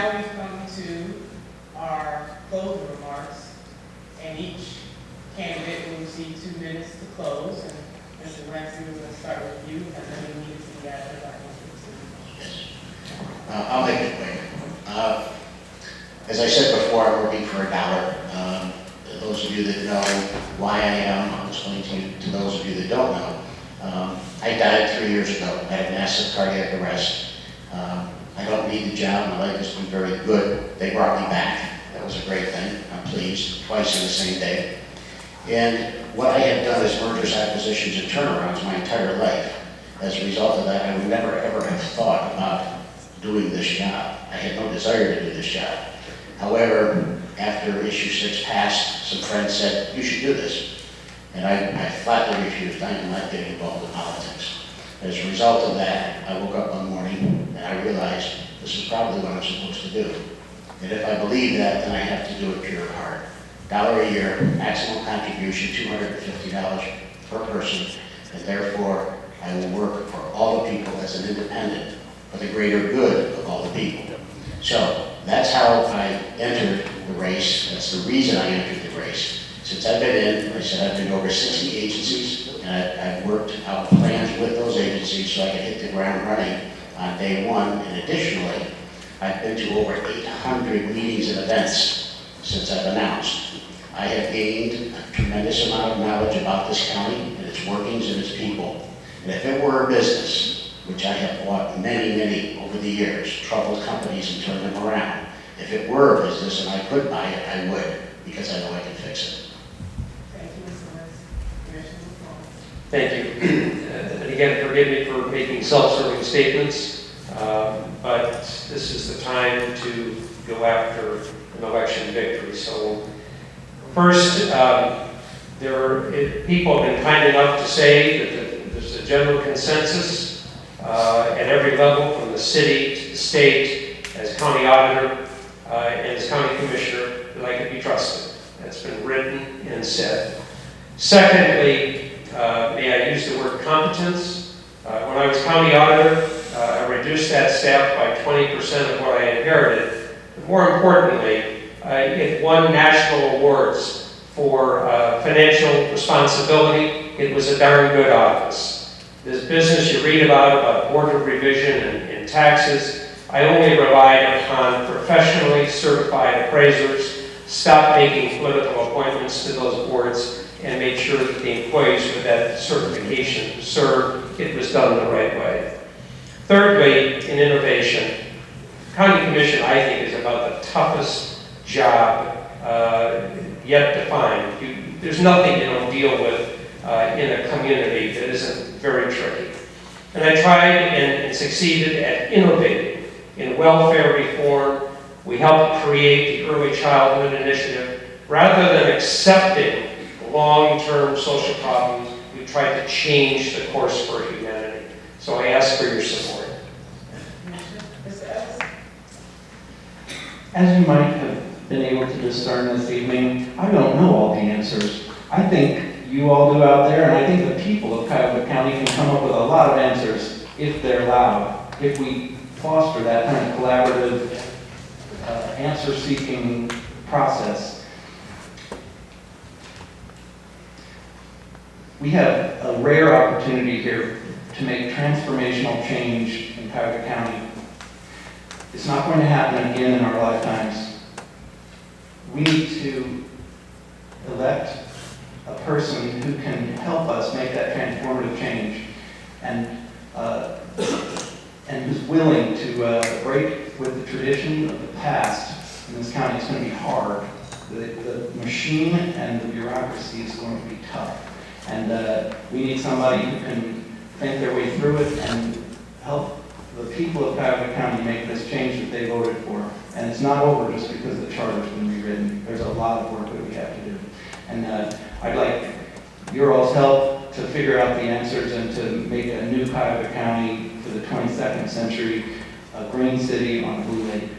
now we've come to our closing remarks, and each candidate will receive 2 minutes to close. And Mr. Ramsey, we're going to start with you, and then we need to be added by I'll make it quick. As I said before, I'm working for $1. Those of you that know why I am, I'll explain to you, to those of you that don't know. I died 3 years ago. I had massive cardiac arrest. I don't need the job. My life has been very good. They brought me back. That was a great thing. I'm pleased. Twice in the same day. And what I have done is mergers, acquisitions, and turnarounds my entire life. As a result of that, I would never ever have thought about doing this job. I had no desire to do this job. However, after issue 6 passed, some friends said, you should do this. And I flatly refused. I am not getting involved in politics. As a result of that, I woke up one morning and I realized this is probably what I'm supposed to do. And if I believe that, then I have to do it pure of heart. $1 a year, maximum contribution, $250 per person, and therefore I will work for all the people as an independent for the greater good of all the people. So that's how I entered the race. That's the reason I entered the race. Since I've been in, like I said, I've been to over 60 agencies, and I've worked out plans with those agencies so I can hit the ground running on day one. And additionally, I've been to over 800 meetings and events since I've announced. I have gained a tremendous amount of knowledge about this county and its workings and its people. And if it were a business, which I have bought many over the years, troubled companies and turned them around. If it were a business and I could buy it, I would, because I know I can fix it. Thank you, Mr. Ramsey. Thank you. And again, forgive me for making self-serving statements, but this is the time to go after an election victory. So first, people have been kind enough to say that there's a general consensus at every level, from the city to the state, as county auditor and as county commissioner, that I can be trusted. That's been written and said. Secondly, may I use the word competence? When I was county auditor, I reduced that staff by 20% of what I inherited. But more importantly, it won national awards for financial responsibility. It was a darn good office. This business you read about board of revision and taxes, I only relied upon professionally certified appraisers, stopped making political appointments to those boards, and made sure that the employees with that certification served. It was done the right way. Thirdly, in innovation, county commission, I think, is about the toughest job yet to find. There's nothing you don't deal with in a community that isn't very tricky. And I tried and succeeded at innovating in welfare reform. We helped create the Early Childhood Initiative. Rather than accepting long-term social problems, we tried to change the course for humanity. So I ask for your support. As you might have been able to discern this evening, I don't know all the answers. I think you all do out there, and I think the people of Cuyahoga County can come up with a lot of answers if they're allowed, if we foster that kind of collaborative, answer-seeking process. We have a rare opportunity here to make transformational change in Cuyahoga County. It's not going to happen again in our lifetimes. We need to elect a person who can help us make that transformative change, and who's willing to break with the tradition of the past in this county. It's going to be hard. The machine and the bureaucracy is going to be tough. And we need somebody who can think their way through it and help the people of Cuyahoga County make this change that they voted for. And it's not over just because the charter's been rewritten. There's a lot of work that we have to do. And I'd like your all's help to figure out the answers and to make a new Cuyahoga County for the 22nd century, a green city on a blue lake.